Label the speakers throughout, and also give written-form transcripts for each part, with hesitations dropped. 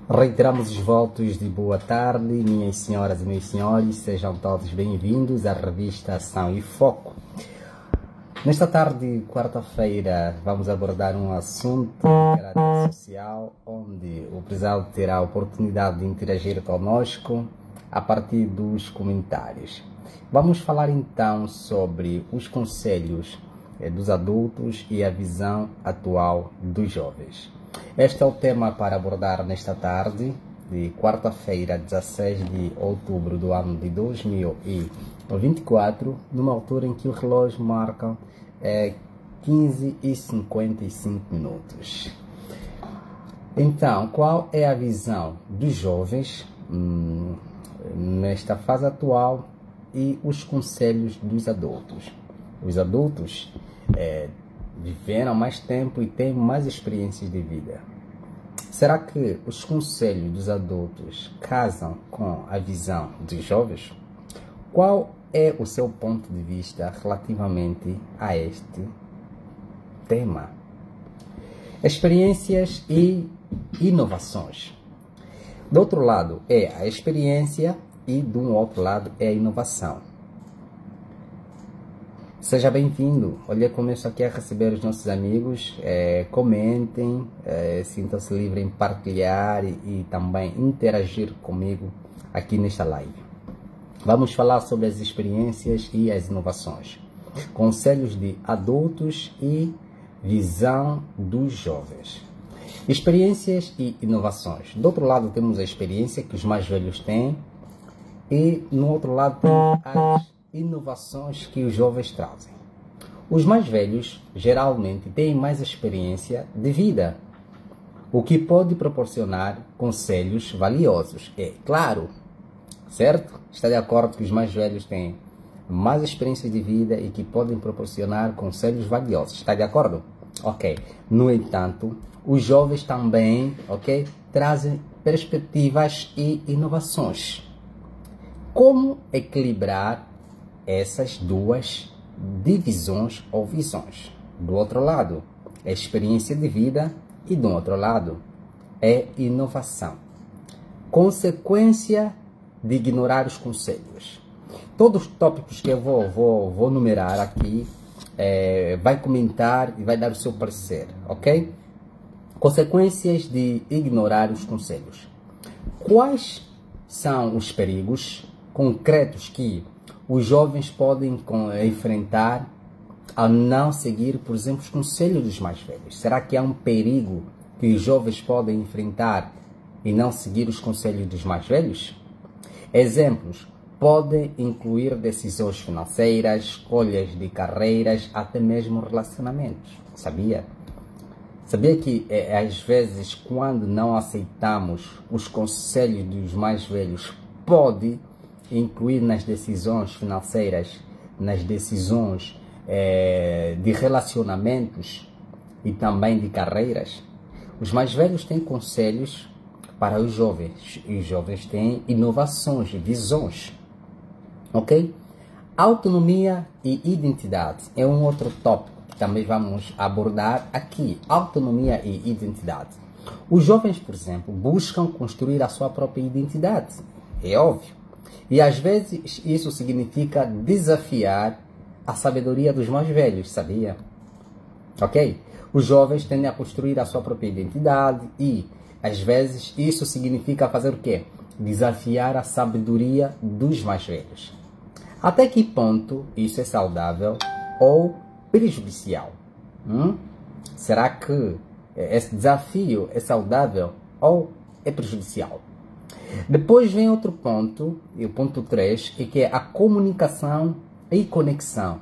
Speaker 1: Reiteramos os votos de boa tarde, minhas senhoras e meus senhores, sejam todos bem-vindos à revista Ação e Foco. Nesta tarde, quarta-feira, vamos abordar um assunto de caráter social, onde o prezado terá a oportunidade de interagir conosco a partir dos comentários. Vamos falar então sobre os conselhos dos adultos e a visão atual dos jovens. Este é o tema para abordar nesta tarde de quarta-feira, 16 de outubro do ano de 2024, numa altura em que o relógio marca 15h55. Então, qual é a visão dos jovens nesta fase atual e os conselhos dos adultos? Os adultos viveram mais tempo e têm mais experiências de vida. Será que os conselhos dos adultos casam com a visão dos jovens? Qual é o seu ponto de vista relativamente a este tema? Experiências e inovações. Do outro lado é a experiência e do outro lado é a inovação. Seja bem-vindo. Olha, começo aqui a receber os nossos amigos. Comentem, sintam-se livres em partilhar e também interagir comigo aqui nesta live. Vamos falar sobre as experiências e as inovações, conselhos de adultos e visão dos jovens. Experiências e inovações. Do outro lado temos a experiência que os mais velhos têm e no outro lado temos as inovações que os jovens trazem. Os mais velhos geralmente têm mais experiência de vida, o que pode proporcionar conselhos valiosos. É claro, certo? Está de acordo que os mais velhos têm mais experiência de vida e que podem proporcionar conselhos valiosos. Está de acordo? Ok. No entanto, os jovens também, ok, trazem perspectivas e inovações. Como equilibrar essas duas divisões ou visões? Do outro lado é experiência de vida e do outro lado é inovação. Consequência de ignorar os conselhos. Todos os tópicos que eu vou numerar aqui, vai comentar e vai dar o seu parecer, ok? Consequências de ignorar os conselhos. Quais são os perigos concretos que os jovens podem enfrentar ao não seguir, por exemplo, os conselhos dos mais velhos? Será que há um perigo que os jovens podem enfrentar e não seguir os conselhos dos mais velhos? Exemplos podem incluir decisões financeiras, escolhas de carreiras, até mesmo relacionamentos. Sabia? Sabia que às vezes, quando não aceitamos os conselhos dos mais velhos, pode incluir nas decisões financeiras, nas decisões de relacionamentos e também de carreiras? Os mais velhos têm conselhos para os jovens e os jovens têm inovações, visões, ok? Autonomia e identidade é um outro tópico que também vamos abordar aqui. Autonomia e identidade. Os jovens, por exemplo, buscam construir a sua própria identidade, é óbvio. E às vezes isso significa desafiar a sabedoria dos mais velhos, sabia? Ok? Os jovens tendem a construir a sua própria identidade e às vezes isso significa fazer o quê? Desafiar a sabedoria dos mais velhos. Até que ponto isso é saudável ou prejudicial? Será que esse desafio é saudável ou é prejudicial? Depois vem outro ponto, e o ponto 3, que é a comunicação e conexão.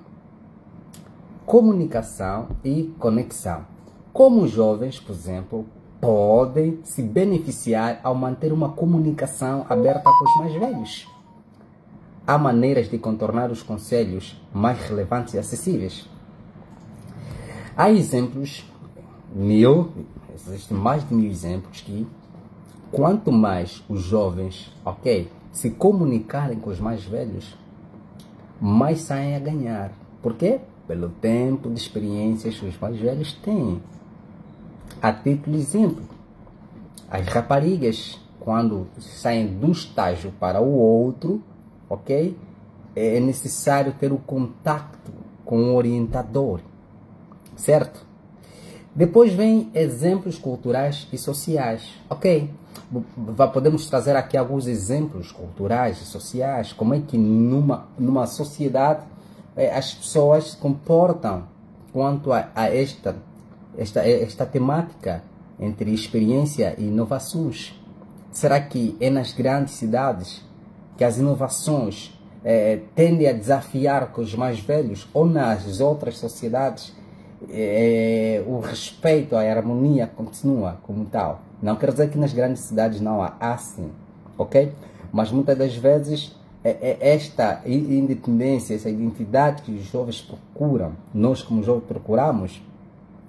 Speaker 1: Comunicação e conexão. Como os jovens, por exemplo, podem se beneficiar ao manter uma comunicação aberta com os mais velhos? Há maneiras de contornar os conselhos mais relevantes e acessíveis. Há exemplos, existem mais de 1000 exemplos que quanto mais os jovens, ok, se comunicarem com os mais velhos, mais saem a ganhar. Por quê? Pelo tempo de experiências que os mais velhos têm. A título de exemplo, As raparigas, quando saem de um estágio para o outro, ok? É necessário ter o contato com o orientador, certo? Depois vem exemplos culturais e sociais, ok? Podemos trazer aqui alguns exemplos culturais e sociais, como é que numa sociedade as pessoas se comportam quanto a esta temática entre experiência e inovações. Será que é nas grandes cidades que as inovações tendem a desafiar com os mais velhos, ou nas outras sociedades o respeito, a harmonia continua como tal? Não quer dizer que nas grandes cidades não há assim, ok? Mas muitas das vezes esta independência, essa identidade que os jovens procuram, nós como jovens procuramos,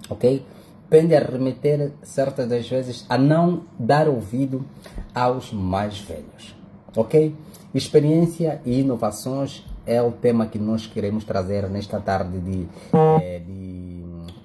Speaker 1: ok? Tende a remeter certas das vezes a não dar ouvido aos mais velhos, ok? Experiência e inovações é o tema que nós queremos trazer nesta tarde de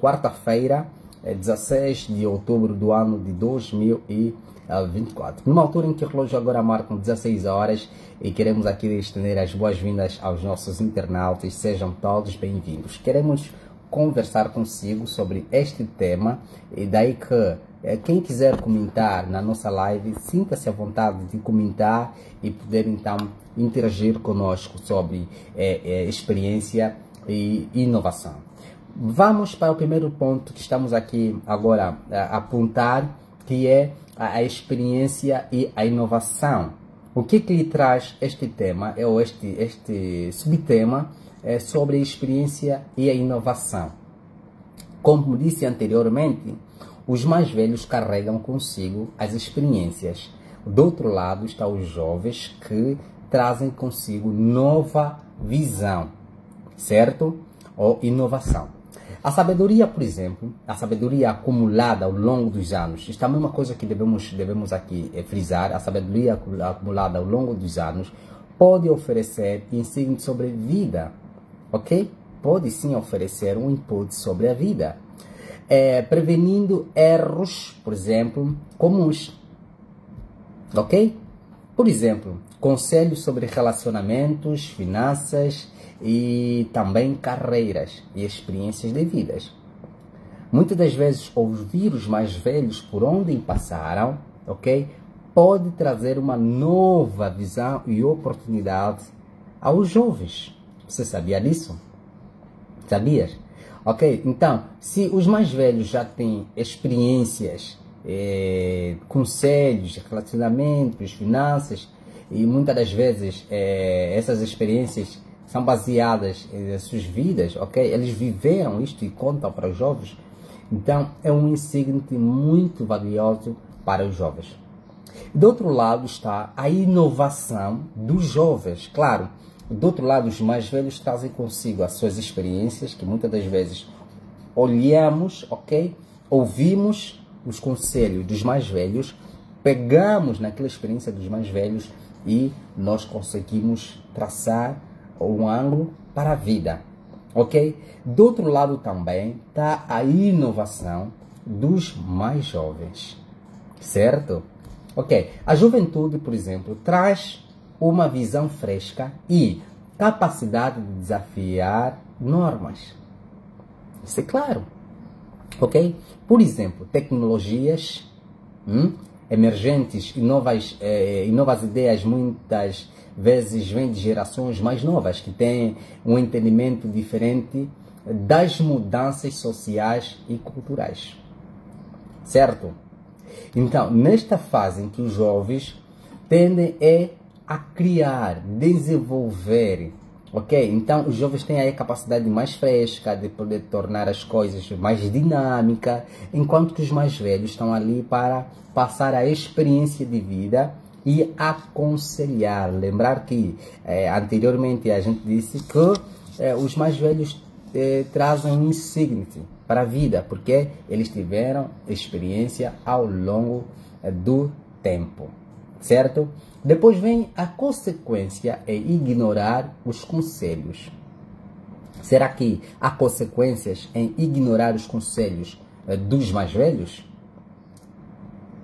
Speaker 1: quarta-feira, 16 de outubro do ano de 2024. Numa altura em que o relógio agora marcam 16 horas e queremos aqui estender as boas-vindas aos nossos internautas, sejam todos bem-vindos. Queremos conversar consigo sobre este tema e daí que quem quiser comentar na nossa live, sinta-se à vontade de comentar e poder então interagir conosco sobre experiência e inovação. Vamos para o primeiro ponto que estamos aqui agora a apontar, que é a experiência e a inovação. O que lhe traz este tema, ou este subtema, sobre a experiência e a inovação? Como disse anteriormente, os mais velhos carregam consigo as experiências. Do outro lado estão os jovens que trazem consigo nova visão, certo? Ou inovação. A sabedoria, por exemplo, a sabedoria acumulada ao longo dos anos, isto é a mesma coisa que devemos aqui frisar, a sabedoria acumulada ao longo dos anos pode oferecer insight sobre vida, ok? Pode sim oferecer um input sobre a vida, prevenindo erros, por exemplo, comuns, ok? Por exemplo, conselhos sobre relacionamentos, finanças e também carreiras e experiências de vidas. Muitas das vezes ouvir os mais velhos por onde passaram, ok? Pode trazer uma nova visão e oportunidade aos jovens. Você sabia disso? Sabias? Ok? Então, se os mais velhos já têm experiências, conselhos, relacionamentos, finanças, e muitas das vezes essas experiências são baseadas nas suas vidas, ok? Eles viveram isto e contam para os jovens. Então, é um insight muito valioso para os jovens. Do outro lado está a inovação dos jovens. Claro, do outro lado, os mais velhos trazem consigo as suas experiências, que muitas das vezes olhamos, ok? Ouvimos os conselhos dos mais velhos, pegamos naquela experiência dos mais velhos e nós conseguimos traçar um ângulo para a vida, ok? Do outro lado também está a inovação dos mais jovens, certo? Ok, a juventude, por exemplo, traz uma visão fresca e capacidade de desafiar normas. Isso é claro, ok? Por exemplo, tecnologias emergentes e novas ideias muitas vezes vêm de gerações mais novas que têm um entendimento diferente das mudanças sociais e culturais, certo? Então, nesta fase em que os jovens tendem a criar, desenvolver, ok? Então, os jovens têm aí a capacidade mais fresca de poder tornar as coisas mais dinâmicas, enquanto que os mais velhos estão ali para passar a experiência de vida e aconselhar. Lembrar que anteriormente a gente disse que os mais velhos trazem um insight para a vida, porque eles tiveram experiência ao longo do tempo, certo? Depois vem a consequência é ignorar os conselhos. Será que há consequências em ignorar os conselhos dos mais velhos?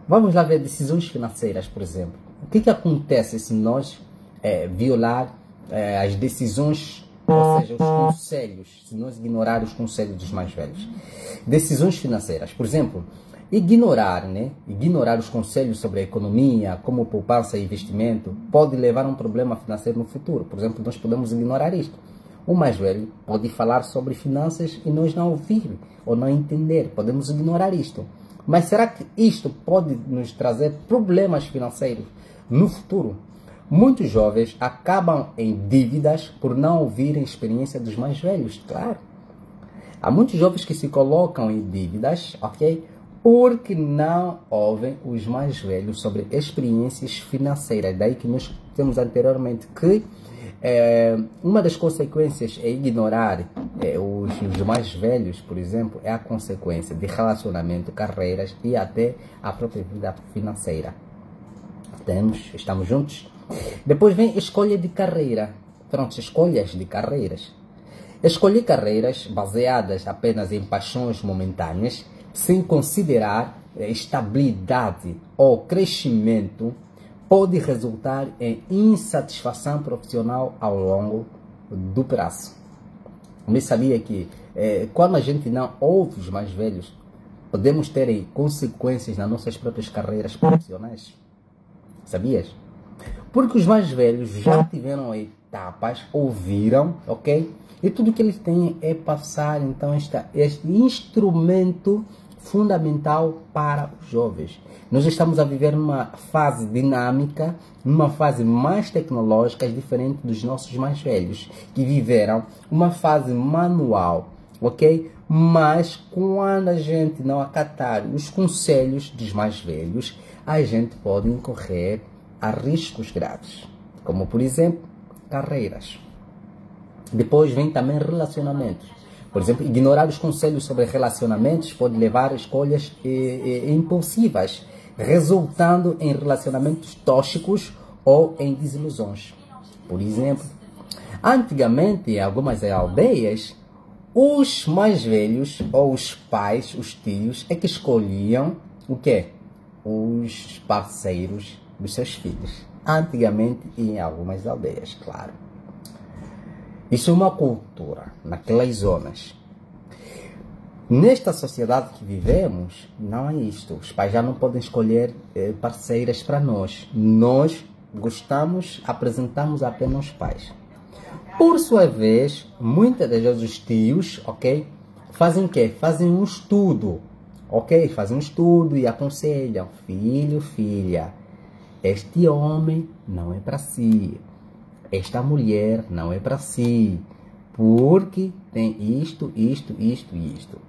Speaker 1: Vamos lá ver decisões financeiras, por exemplo. O que acontece se nós violar as decisões, ou seja, os conselhos, se nós ignorar os conselhos dos mais velhos? Decisões financeiras, por exemplo, ignorar os conselhos sobre a economia, como poupança e investimento, pode levar a um problema financeiro no futuro. Por exemplo, nós podemos ignorar isto. O mais velho pode falar sobre finanças e nós não ouvir ou não entender. Podemos ignorar isto. Mas será que isto pode nos trazer problemas financeiros no futuro? Muitos jovens acabam em dívidas por não ouvirem a experiência dos mais velhos, claro. Há muitos jovens que se colocam em dívidas, ok? Porque não ouvem os mais velhos sobre experiências financeiras. Daí que nós temos anteriormente que uma das consequências é ignorar os mais velhos, por exemplo, é a consequência de relacionamento, carreiras e até a própria vida financeira. Estamos juntos? Depois vem escolha de carreira. Pronto, escolhas de carreiras. Escolher carreiras baseadas apenas em paixões momentâneas, sem considerar estabilidade ou crescimento, pode resultar em insatisfação profissional ao longo do prazo. Eu sabia que quando a gente não ouve os mais velhos, podemos ter consequências nas nossas próprias carreiras profissionais. Sabias? Porque os mais velhos já tiveram etapas, ouviram, ok? E tudo que eles têm é passar, então, este instrumento fundamental para os jovens. Nós estamos a viver numa fase dinâmica, numa fase mais tecnológica, diferente dos nossos mais velhos, que viveram uma fase manual, ok? Mas quando a gente não acatar os conselhos dos mais velhos, a gente pode incorrer a riscos graves, como por exemplo, carreiras. Depois vem também relacionamentos. Por exemplo, ignorar os conselhos sobre relacionamentos pode levar a escolhas impulsivas, resultando em relacionamentos tóxicos ou em desilusões. Por exemplo, antigamente, em algumas aldeias, os mais velhos, ou os pais, os tios, é que escolhiam o quê? Os parceiros dos seus filhos. Antigamente, em algumas aldeias, claro. Isso é uma cultura naquelas zonas. Nesta sociedade que vivemos, não é isto. Os pais já não podem escolher parceiras para nós. Nós apresentamos apenas os pais. Por sua vez, muitas das vezes os tios, ok? Fazem o quê? Fazem um estudo, ok? Fazem um estudo e aconselham. Filho, filha, este homem não é para si. Esta mulher não é para si, porque tem isto.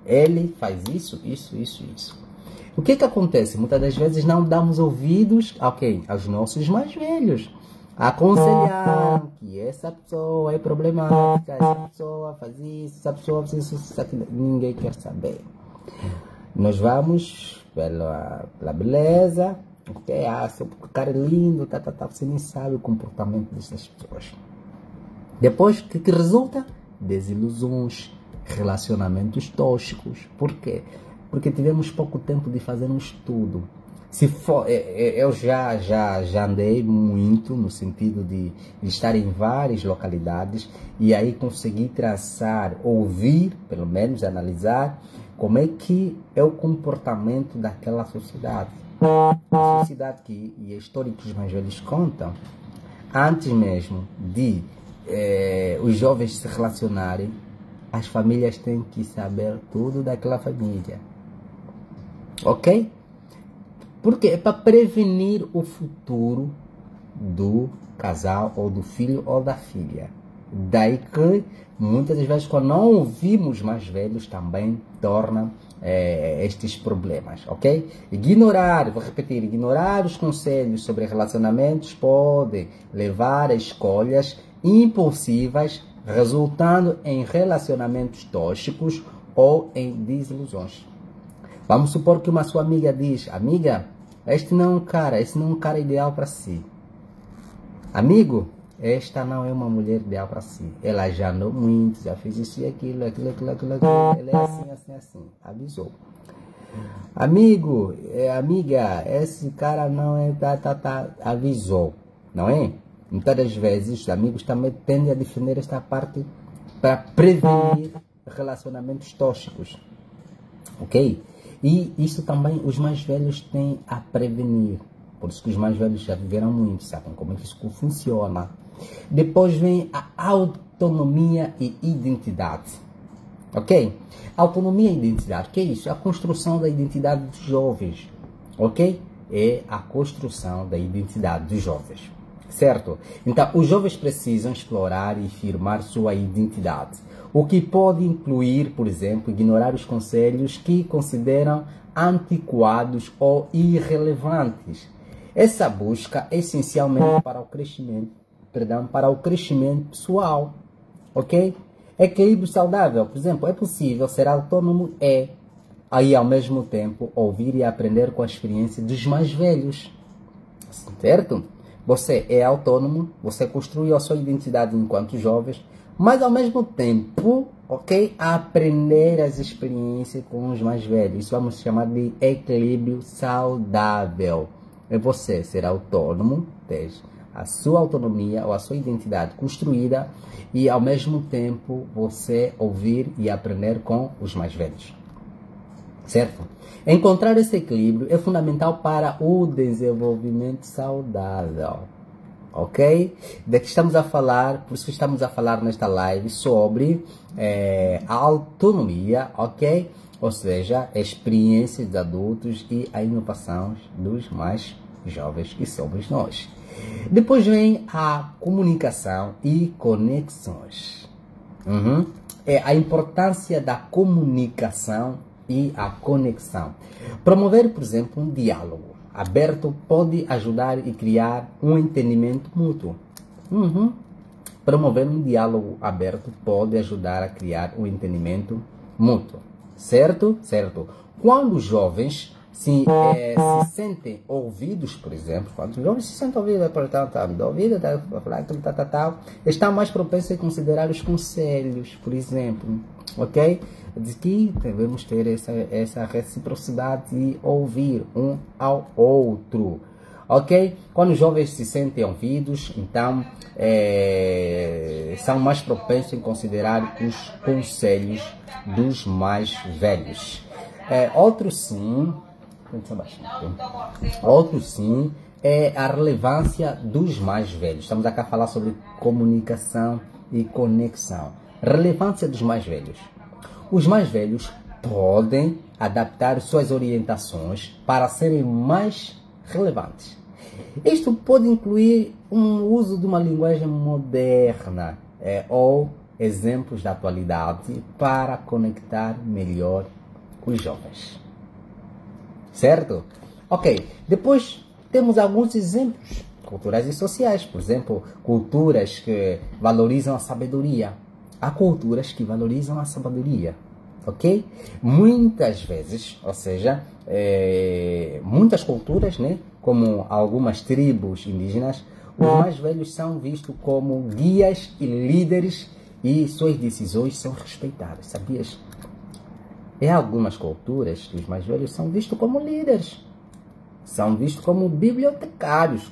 Speaker 1: Ele faz isso. O que acontece? Muitas das vezes não damos ouvidos aos nossos mais velhos. Aconselhar que essa pessoa é problemática, essa pessoa faz isso, essa pessoa faz isso, aquilo. Ninguém quer saber. Nós vamos pela beleza. Seu cara é lindo, você nem sabe o comportamento dessas pessoas. Depois, o que resulta? Desilusões, relacionamentos tóxicos. Por quê? Porque tivemos pouco tempo de fazer um estudo. Eu já andei muito no sentido de estar em várias localidades e aí consegui traçar, ouvir, pelo menos analisar, como é que é o comportamento daquela sociedade. A sociedade e a história que os mais velhos contam, antes mesmo de os jovens se relacionarem, as famílias têm que saber tudo daquela família. Ok? Porque é para prevenir o futuro do casal, ou do filho, ou da filha. Daí que, muitas das vezes, quando não ouvimos mais velhos, também torna estes problemas, ok? Vou repetir, ignorar os conselhos sobre relacionamentos pode levar a escolhas impulsivas, resultando em relacionamentos tóxicos ou em desilusões. Vamos supor que uma sua amiga diz: amiga, esse não é um cara ideal para si. Amigo, esta não é uma mulher ideal para si. Ela já não muito, já fez isso e aquilo. Ela é assim. Avisou. Amigo, amiga, esse cara não é, avisou, não é? Muitas das vezes, os amigos também tendem a defender esta parte para prevenir relacionamentos tóxicos, ok? E isso também os mais velhos têm a prevenir, por isso que os mais velhos já viveram muito, sabem como é que isso funciona. Depois vem a autonomia e identidade. Ok? Autonomia e identidade. O que é isso? A construção da identidade dos jovens. Ok? É a construção da identidade dos jovens. Certo? Então, os jovens precisam explorar e firmar sua identidade. O que pode incluir, por exemplo, ignorar os conselhos que consideram antiquados ou irrelevantes. Essa busca é essencialmente para o crescimento, para o crescimento pessoal. Ok? Equilíbrio saudável, por exemplo, é possível ser autônomo aí ao mesmo tempo ouvir e aprender com a experiência dos mais velhos, certo? Você é autônomo, você construiu a sua identidade enquanto jovem, mas ao mesmo tempo, ok, aprender as experiências com os mais velhos. Isso vamos chamar de equilíbrio saudável. É você ser autônomo, a sua autonomia ou a sua identidade construída e ao mesmo tempo você ouvir e aprender com os mais velhos, certo? Encontrar esse equilíbrio é fundamental para o desenvolvimento saudável, ok? Daqui estamos a falar, por isso que estamos a falar nesta live sobre a autonomia, ok? Ou seja, experiências dos adultos e a inovação dos mais jovens que somos nós. Depois vem a comunicação e conexões. É a importância da comunicação e a conexão. Promover, por exemplo, um diálogo aberto pode ajudar e criar um entendimento mútuo. Promover um diálogo aberto pode ajudar a criar um entendimento mútuo. Certo? Certo. Quando os jovens se sentem ouvidos, por exemplo, quando os jovens se sentem ouvidos, estão mais propensos a considerar os conselhos, por exemplo, ok? De que devemos ter essa reciprocidade de ouvir um ao outro, ok? Quando os jovens se sentem ouvidos, então são mais propensos a considerar os conselhos dos mais velhos. Outro sim é a relevância dos mais velhos. Estamos aqui a falar sobre comunicação e conexão. Relevância dos mais velhos. Os mais velhos podem adaptar suas orientações para serem mais relevantes. Isto pode incluir um uso de uma linguagem moderna ou exemplos da atualidade para conectar melhor os jovens. Certo? Ok. Depois temos alguns exemplos culturais e sociais. Por exemplo, culturas que valorizam a sabedoria. Há culturas que valorizam a sabedoria. Ok? Muitas vezes, ou seja, muitas culturas, né, como algumas tribos indígenas, os mais velhos são vistos como guias e líderes e suas decisões são respeitadas. Sabias? Em algumas culturas, os mais velhos são vistos como líderes. São vistos como bibliotecários,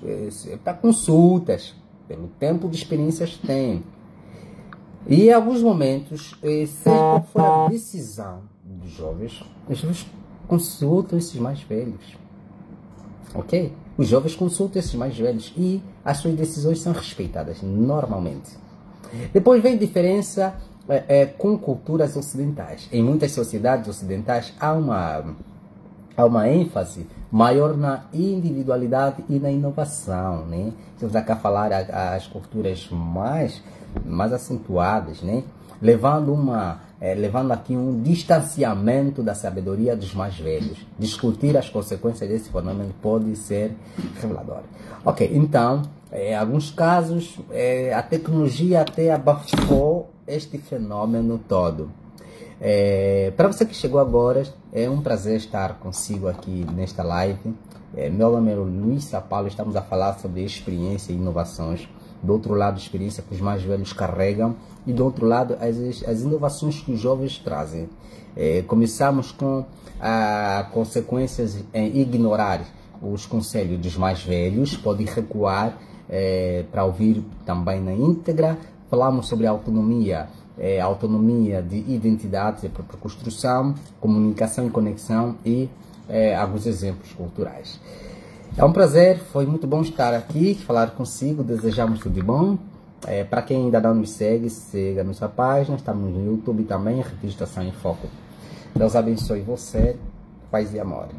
Speaker 1: para consultas, pelo tempo de experiências que têm. E em alguns momentos, seja qual for a decisão dos jovens, os jovens consultam esses mais velhos. Ok? Os jovens consultam esses mais velhos e as suas decisões são respeitadas normalmente. Depois vem a diferença com culturas ocidentais. Em muitas sociedades ocidentais há uma ênfase maior na individualidade e na inovação, né? Estamos aqui a falar as culturas mais acentuadas, né? Levando aqui um distanciamento da sabedoria dos mais velhos. Discutir as consequências desse fenômeno pode ser revelador. Ok, então, em alguns casos, a tecnologia até abafou este fenômeno todo. Para você que chegou agora, é um prazer estar consigo aqui nesta live. Meu nome é Luiz Sapalo, estamos a falar sobre experiência e inovações. Do outro lado, a experiência que os mais velhos carregam. E do outro lado, as inovações que os jovens trazem. Começamos com consequências em ignorar os conselhos dos mais velhos. Pode recuar para ouvir também na íntegra. Falamos sobre a autonomia de identidade e própria construção, comunicação e conexão e alguns exemplos culturais. É um prazer, foi muito bom estar aqui, falar consigo, desejamos tudo de bom. Para quem ainda não nos segue, siga nossa página, estamos no YouTube também, Revista Estação em Foco. Deus abençoe você, paz e amor.